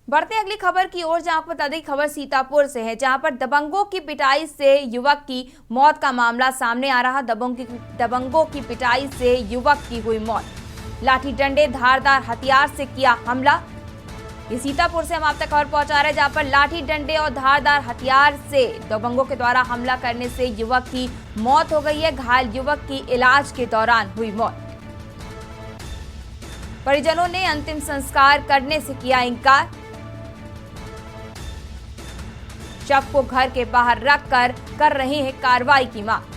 बढ़ते हैं अगली खबर की ओर, जहां आपको बता दें खबर सीतापुर से है, जहां पर दबंगों की पिटाई से युवक की मौत का मामला सामने आ रहा। दबंगों की पिटाई से युवक की हुई मौत। लाठी डंडे धारदार हथियार से किया हमला। ये सीतापुर से हम आप तक खबर पहुंचा रहे हैं, जहां पर लाठी डंडे और धारदार हथियार से दबंगों के द्वारा हमला करने से युवक की मौत हो गई है। घायल युवक की इलाज के दौरान हुई मौत। परिजनों ने अंतिम संस्कार करने से किया इंकार। शव को घर के बाहर रखकर कर रहे हैं कार्रवाई की मांग।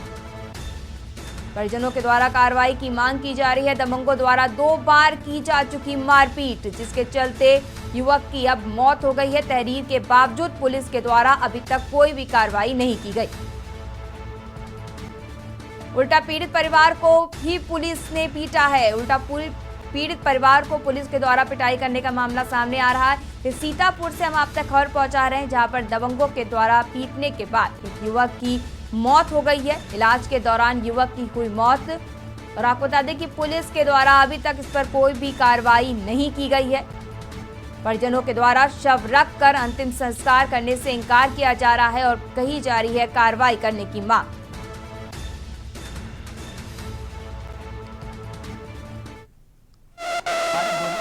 परिजनों के द्वारा कार्रवाई की मांग की जा रही है। दबंगों द्वारा 2 बार की जा चुकी मारपीट, जिसके चलते युवक की अब मौत हो गई है। तहरीर के बावजूद पुलिस के द्वारा अभी तक कोई भी कार्रवाई नहीं की गई। उल्टा पीड़ित परिवार को भी पुलिस ने पीटा है। पीड़ित परिवार को पुलिस के द्वारा पिटाई करने का मामला सामने आ रहा है। सीतापुर से हम आप तक खबर पहुंचा रहे हैं, जहां पर दबंगों के द्वारा पीटने के बाद एक युवक की मौत हो गई है। इलाज के दौरान युवक की हुई मौत। और आपको बता दें कि पुलिस के द्वारा अभी तक इस पर कोई भी कार्रवाई नहीं की गई है। परिजनों के द्वारा शव रखकर अंतिम संस्कार करने से इंकार किया जा रहा है और कही जा रही है कार्रवाई करने की मांग।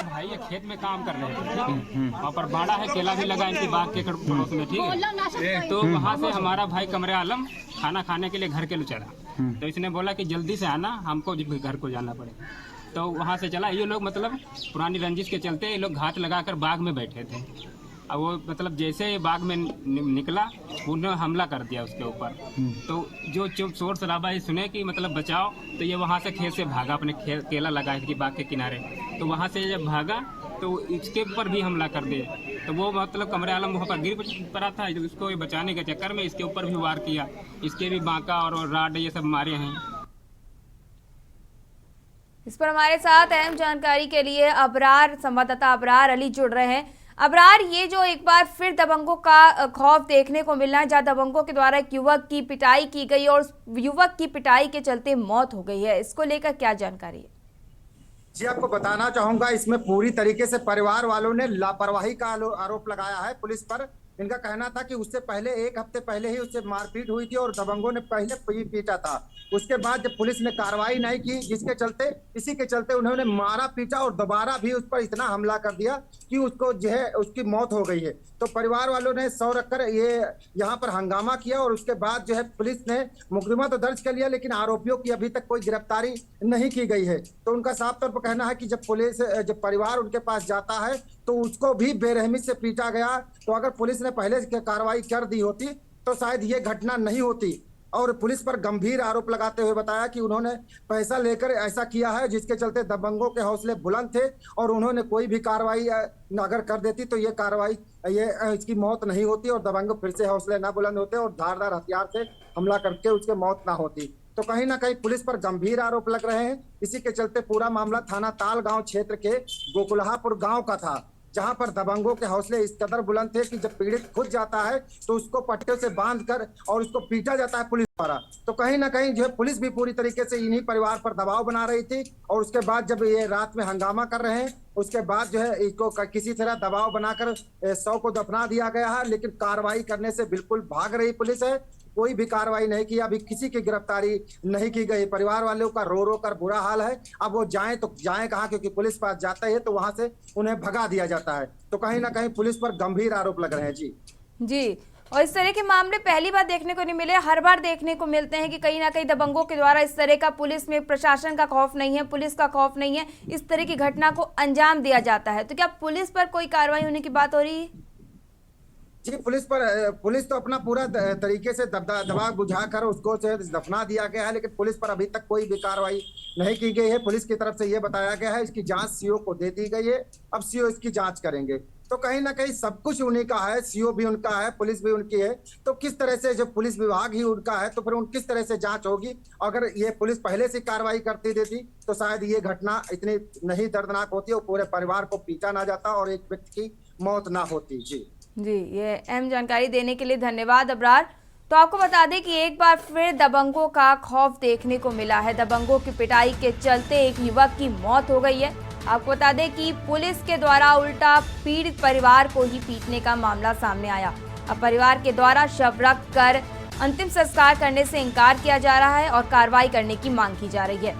भाई ये खेत में काम कर रहे थे, ठीक है। वहाँ पर बाड़ा है, केला भी लगा इनकी बाग के पड़ोस में, ठीक है। तो वहाँ से हमारा भाई कमरे आलम खाना खाने के लिए घर के लिए चला। तो इसने बोला कि जल्दी से आना, हमको घर को जाना पड़ेगा। तो वहाँ से चला। ये लोग मतलब पुरानी रंजिश के चलते ये लोग घात लगाकर बाग में बैठे थे। अब वो मतलब जैसे बाग में निकला, उन्होंने हमला कर दिया उसके ऊपर। तो जो चुप शोर शराबा ये सुने कि मतलब बचाओ, तो ये वहाँ से खेत से भागा, अपने केला लगा थी बाग के किनारे। तो वहाँ से जब भागा तो इसके ऊपर भी हमला कर दिए। तो वो मतलब कमरे आलम वहाँ पर गिर पड़ा था। उसको बचाने के चक्कर में इसके ऊपर भी वार किया। इसके भी बांका और राड ये सब मारे हैं। इस पर हमारे साथ अहम जानकारी के लिए संवाददाता अबरार अली जुड़ रहे हैं। अबरार, ये जो एक बार फिर दबंगों का खौफ देखने को मिलना है, जहां दबंगों के द्वारा एक युवक की पिटाई की गई और उस युवक की पिटाई के चलते मौत हो गई है, इसको लेकर क्या जानकारी है? जी, आपको बताना चाहूंगा, इसमें पूरी तरीके से परिवार वालों ने लापरवाही का आरोप लगाया है पुलिस पर। इनका कहना था कि उससे पहले 1 हफ्ते पहले ही उससे मारपीट हुई थी और दबंगों ने पहले पीटा था। उसके बाद जब पुलिस ने कार्रवाई नहीं की, इसी के चलते उन्होंने मारा पीटा और दोबारा भी उस पर इतना हमला कर दिया कि उसको जो है उसकी मौत हो गई है। तो परिवार वालों ने सौ रखकर ये यहाँ पर हंगामा किया और उसके बाद जो है पुलिस ने मुकदमा तो दर्ज कर लिया, लेकिन आरोपियों की अभी तक कोई गिरफ्तारी नहीं की गई है। तो उनका साफ तौर पर कहना है कि जब परिवार उनके पास जाता है तो उसको भी बेरहमी से पीटा गया। तो अगर पुलिस ने पहले से कार्रवाई कर दी होती तो शायद ये घटना नहीं होती। और पुलिस पर गंभीर आरोप लगाते हुए बताया कि उन्होंने पैसा लेकर ऐसा किया है, जिसके चलते दबंगों के हौसले बुलंद थे और उन्होंने कोई भी कार्रवाई अगर कर देती तो इसकी मौत नहीं होती और दबंग फिर से हौसले ना बुलंद होते और धारदार हथियार से हमला करके उसके मौत ना होती। तो कहीं ना कहीं पुलिस पर गंभीर आरोप लग रहे हैं। इसी के चलते पूरा मामला थाना ताल गांव क्षेत्र के गोकुलहापुर गांव का था, जहां पर दबंगों के हौसले इस कदर बुलंद थे कि जब पीड़ित खुद जाता है तो उसको पट्टे से बांधकर और उसको पीटा जाता है पुलिस द्वारा। तो कहीं ना कहीं जो है पुलिस भी पूरी तरीके से इन्हीं परिवार पर दबाव बना रही थी। और उसके बाद जब ये रात में हंगामा कर रहे हैं, उसके बाद जो है इसको किसी तरह दबाव बनाकर शव को दफना दिया गया है, लेकिन कार्रवाई करने से बिल्कुल भाग रही पुलिस है। कोई भी कार्रवाई नहीं की, अभी किसी की गिरफ्तारी नहीं की गई। परिवार वालों का रो रो कर बुरा हाल है। अब वो जाएं तो जाएं कहाँ, क्योंकि पुलिस पास जाता है तो वहां से उन्हें भगा दिया जाता है। तो कहीं ना कहीं पुलिस पर गंभीर आरोप लग रहे हैं। जी, और इस तरह के मामले पहली बार देखने को नहीं मिले, हर बार देखने को मिलते हैं कि कहीं ना कहीं दबंगों के द्वारा इस तरह का पुलिस में प्रशासन का खौफ नहीं है, पुलिस का खौफ नहीं है, इस तरह की घटना को अंजाम दिया जाता है। तो क्या पुलिस पर कोई कार्रवाई होने की बात हो रही है? जी, पुलिस तो अपना पूरा तरीके से दबाव बुझाकर उसको दफना दिया गया है, लेकिन पुलिस पर अभी तक कोई भी कार्रवाई नहीं की गई है। पुलिस की तरफ से ये बताया गया है इसकी जांच सीओ को दे दी गई है, अब सीओ इसकी जांच करेंगे। तो कहीं ना कहीं सब कुछ उन्हीं का है, सीओ भी उनका है, पुलिस भी उनकी है। तो किस तरह से जब पुलिस विभाग ही उनका है तो फिर किस तरह से जांच होगी? अगर ये पुलिस पहले से कार्रवाई करती देती तो शायद ये घटना इतनी नहीं दर्दनाक होती और पूरे परिवार को पीटा ना जाता और एक व्यक्ति की मौत ना होती। जी, ये अहम जानकारी देने के लिए धन्यवाद अबरार। तो आपको बता दें कि एक बार फिर दबंगों का खौफ देखने को मिला है। दबंगों की पिटाई के चलते एक युवक की मौत हो गई है। आपको बता दें कि पुलिस के द्वारा उल्टा पीड़ित परिवार को ही पीटने का मामला सामने आया। अब परिवार के द्वारा शव रख कर अंतिम संस्कार करने से इनकार किया जा रहा है और कार्रवाई करने की मांग की जा रही है।